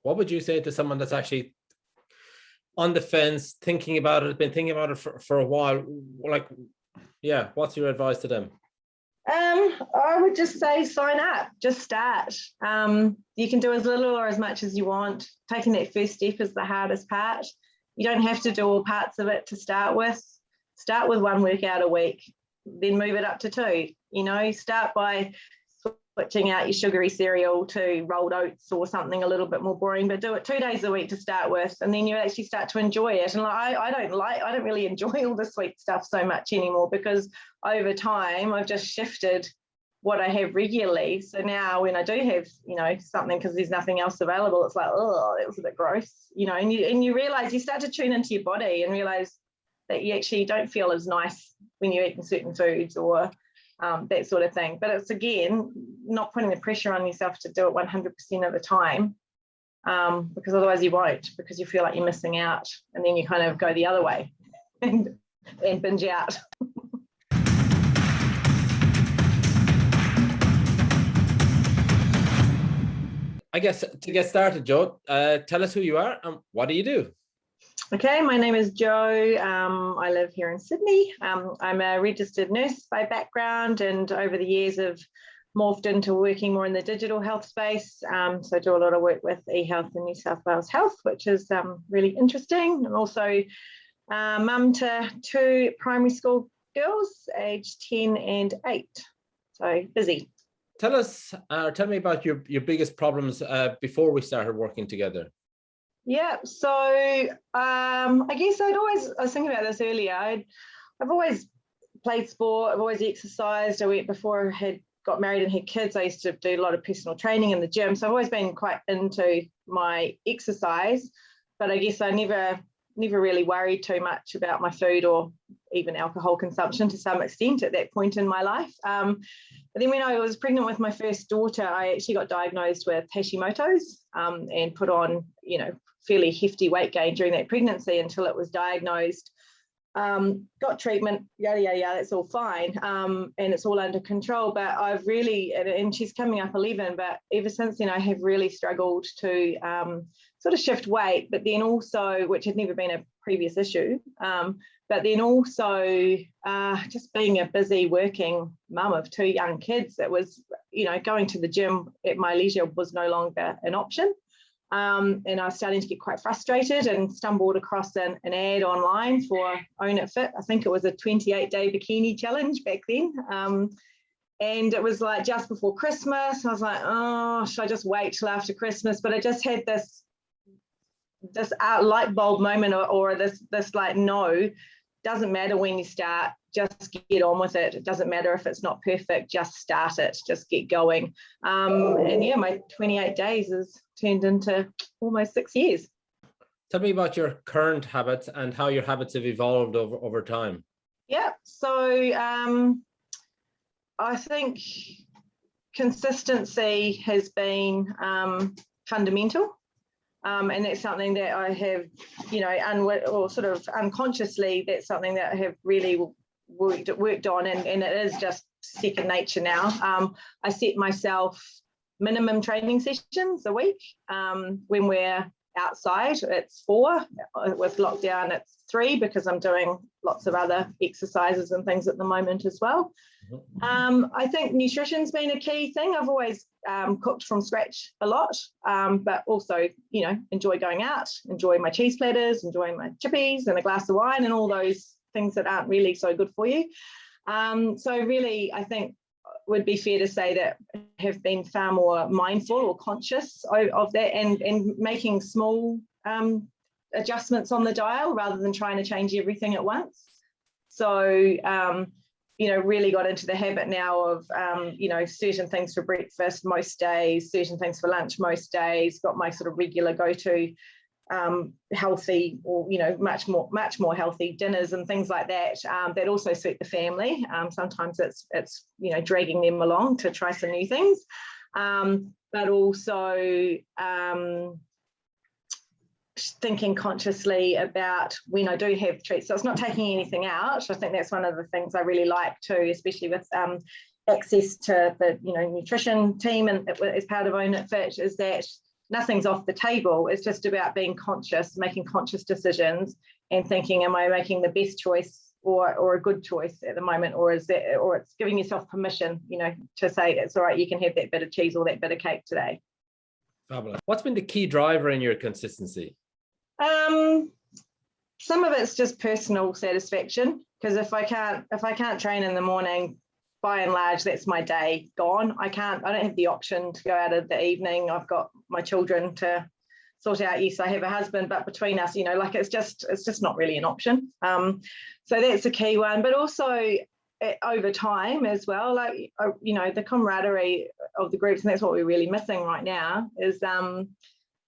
what would you say to someone that's actually on the fence, been thinking about it for a while? Like, yeah, what's your advice to them? I would just say sign up, just start. You can do as little or as much as you want. Taking that first step is the hardest part. You don't have to do all parts of it to start with. Start with 1 workout a week, then move it up to 2. You know, start by switching out your sugary cereal to rolled oats or something a little bit more boring, but do it 2 days a week to start with, and then you actually start to enjoy it. And I don't really enjoy all the sweet stuff so much anymore, because over time I've just shifted what I have regularly. So now when I do have, you know, something, because there's nothing else available, it's like, oh, that was a bit gross, you know. And you realize, you start to tune into your body and realize that you actually don't feel as nice when you're eating certain foods or that sort of thing. But it's, again, not putting the pressure on yourself to do it 100% of the time, because otherwise you won't, because you feel like you're missing out, and then you kind of go the other way and binge out. I guess to get started, Jo, tell us who you are and what do you do? Okay, my name is Jo. I live here in Sydney. I'm a registered nurse by background, and over the years have morphed into working more in the digital health space. So I do a lot of work with eHealth and New South Wales Health, which is really interesting. I'm also mum to 2 primary school girls, aged 10 and 8. So busy. Tell me about your biggest problems before we started working together. Yeah, so I guess I was thinking about this earlier. I've always played sport, I've always exercised. Before I had got married and had kids, I used to do a lot of personal training in the gym. So I've always been quite into my exercise, but I guess I never really worried too much about my food or even alcohol consumption to some extent at that point in my life. But then when I was pregnant with my first daughter, I actually got diagnosed with Hashimoto's and put on, you know, fairly hefty weight gain during that pregnancy until it was diagnosed. Got treatment, yada, yada, yada, it's all fine. And it's all under control. But I've really, and she's coming up 11, but ever since then, I have really struggled to sort of shift weight, but then also, which had never been a previous issue, but then also just being a busy working mum of 2 young kids, it was, you know, going to the gym at my leisure was no longer an option. And I was starting to get quite frustrated and stumbled across an ad online for Own It Fit. I think it was a 28-day bikini challenge back then. And it was like just before Christmas. I was like, oh, should I just wait till after Christmas? But I just had this light bulb moment or this like, no, doesn't matter when you start, just get on with it. It doesn't matter if it's not perfect, just start it, just get going. And yeah, my 28 days has turned into almost 6 years. Tell me about your current habits and how your habits have evolved over time. Yeah, so I think consistency has been fundamental. And that's something that I have, you know, or sort of unconsciously, that's something that I have really worked on, and it is just second nature now. I set myself minimum training sessions a week. When we're outside, it's 4. With lockdown, it's 3, because I'm doing lots of other exercises and things at the moment as well. I think nutrition's been a key thing. I've always cooked from scratch a lot, but also, you know, enjoy going out, enjoy my cheese platters, enjoy my chippies and a glass of wine and all those things that aren't really so good for you. So really, I think would be fair to say that I have been far more mindful or conscious of that, and making small adjustments on the dial rather than trying to change everything at once. So you know, really got into the habit now of, you know, certain things for breakfast most days, certain things for lunch most days, got my sort of regular go-to healthy, or, you know, much more healthy dinners and things like that, that also suit the family. Sometimes it's, you know, dragging them along to try some new things, but also thinking consciously about when I do have treats. So it's not taking anything out. I think that's one of the things I really like too, especially with access to the, you know, nutrition team and as part of Own It Fit, is that nothing's off the table. It's just about being conscious, making conscious decisions and thinking, am I making the best choice or a good choice at the moment, or it's giving yourself permission, to say it's all right, you can have that bit of cheese or that bit of cake today. Fabulous. What's been the key driver in your consistency? Some of it's just personal satisfaction, because if I can't train in the morning, by and large, that's my day gone. I don't have the option to go out of the evening. I've got my children to sort out. Yes, I have a husband, but between us, it's just not really an option. So that's a key one, but also over time as well, the camaraderie of the groups, and that's what we're really missing right now, is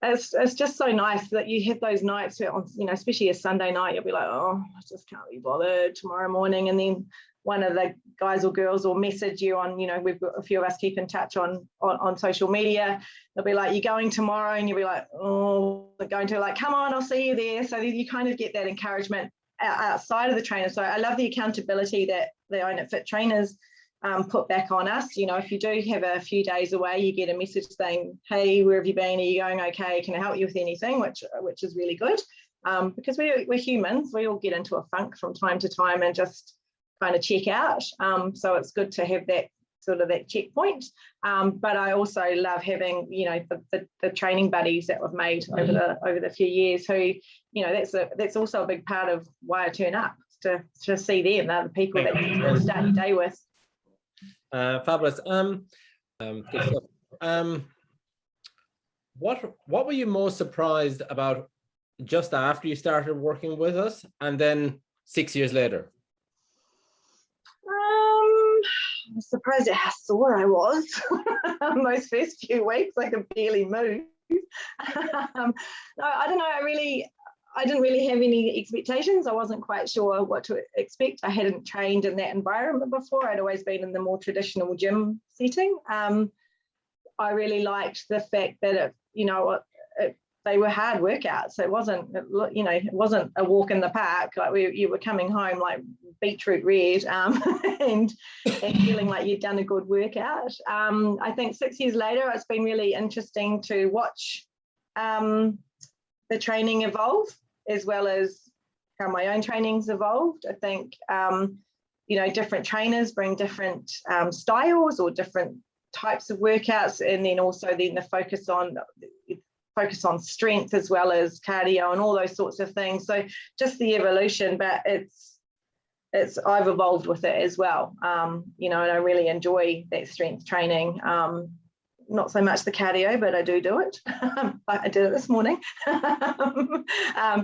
it's just so nice that you have those nights where, especially a Sunday night, you'll be like, oh, I just can't be bothered tomorrow morning, and then one of the guys or girls will message you on, we've got a few of us keep in touch on social media. They'll be like, you're going tomorrow, and you'll be like, oh, we're going to, like, come on, I'll see you there. So you kind of get that encouragement outside of the trainer. So I love the accountability that the Own It Fit trainers put back on us. If you do have a few days away, you get a message saying, hey, where have you been? Are you going okay? Can I help you with anything? Which is really good, because we're humans. We all get into a funk from time to time and just kind of check out. So it's good to have that sort of that checkpoint. But I also love having, the training buddies that we've made over the few years, who, that's also a big part of why I turn up, to see them. They're the people that you can start your day with. Fabulous. Good stuff. What were you most surprised about just after you started working with us, and then 6 years later? I was surprised at how sore I was those first few weeks. I could barely move. No, I don't know. I didn't really have any expectations. I wasn't quite sure what to expect. I hadn't trained in that environment before. I'd always been in the more traditional gym setting. I really liked the fact that they were hard workouts. It wasn't a walk in the park. Like you were coming home like beetroot red, and feeling like you'd done a good workout. I think 6 years later, it's been really interesting to watch the training evolve, as well as how my own training's evolved. I think different trainers bring different styles or different types of workouts, and then also the focus on strength as well as cardio and all those sorts of things. So just the evolution, but I've evolved with it as well. And I really enjoy that strength training. Not so much the cardio, but I do it. I did it this morning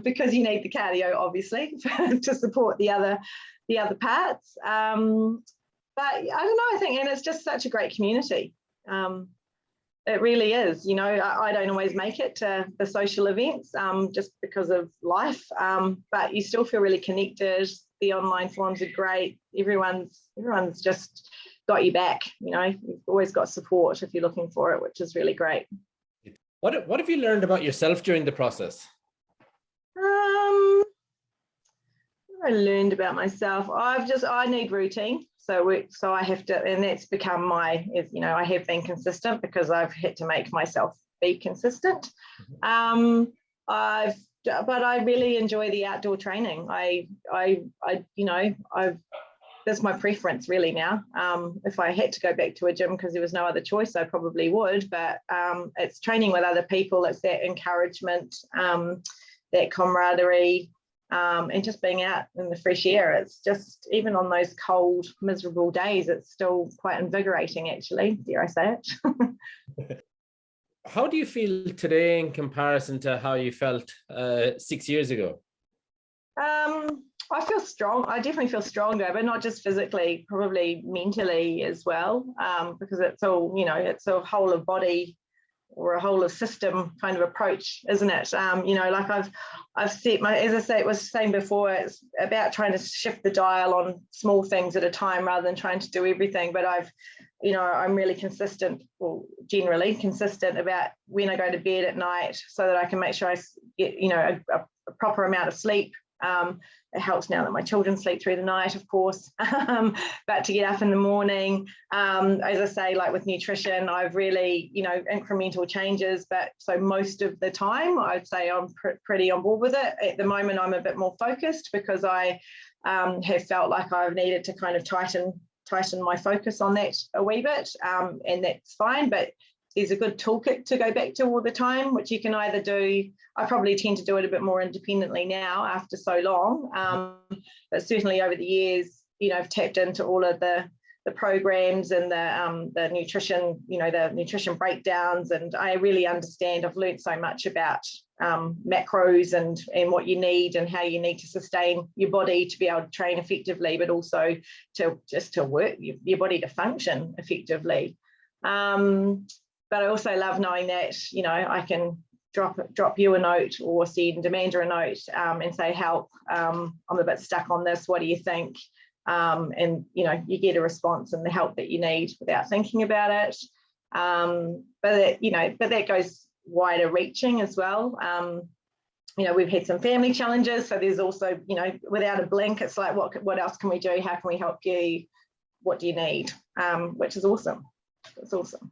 because you need the cardio, obviously, to support the other parts. But I don't know, I think, and it's just such a great community. It really is. I don't always make it to the social events just because of life, but you still feel really connected. The online forums are great. Everyone's just got you back. You've always got support if you're looking for it, which is really great. What have you learned about yourself during the process? I learned about myself. I need routine. So I have to, and that's become I have been consistent because I've had to make myself be consistent. But I really enjoy the outdoor training. That's my preference really now. If I had to go back to a gym because there was no other choice, I probably would, but it's training with other people. It's that encouragement, that camaraderie, and just being out in the fresh air. It's just, even on those cold, miserable days, it's still quite invigorating, actually, dare I say it. How do you feel today in comparison to how you felt 6 years ago? I feel strong. I definitely feel stronger, but not just physically, probably mentally as well, because it's all, it's a whole of body or a whole of system kind of approach, isn't it? Like I've set as I say, it was saying before, it's about trying to shift the dial on small things at a time rather than trying to do everything. But I'm really consistent, or generally consistent, about when I go to bed at night, so that I can make sure I get, a proper amount of sleep It helps now that my children sleep through the night, of course, but to get up in the morning, as I say, like with nutrition, I've really, incremental changes, but so most of the time I'd say I'm pretty on board with it. At the moment, I'm a bit more focused because I have felt like I've needed to kind of tighten my focus on that a wee bit, and that's fine, but there's a good toolkit to go back to all the time, which you can either do. I probably tend to do it a bit more independently now after so long, but certainly over the years, I've tapped into all of the programs and the nutrition, the nutrition breakdowns, and I really understand. I've learned so much about macros and what you need and how you need to sustain your body to be able to train effectively, but also to work your body to function effectively. But I also love knowing that, I can drop you a note or send Amanda a note and say, help, I'm a bit stuck on this. What do you think? And, you get a response and the help that you need without thinking about it. But that goes wider reaching as well. We've had some family challenges. So there's also, without a blink, it's like, what else can we do? How can we help you? What do you need? Which is awesome. It's awesome.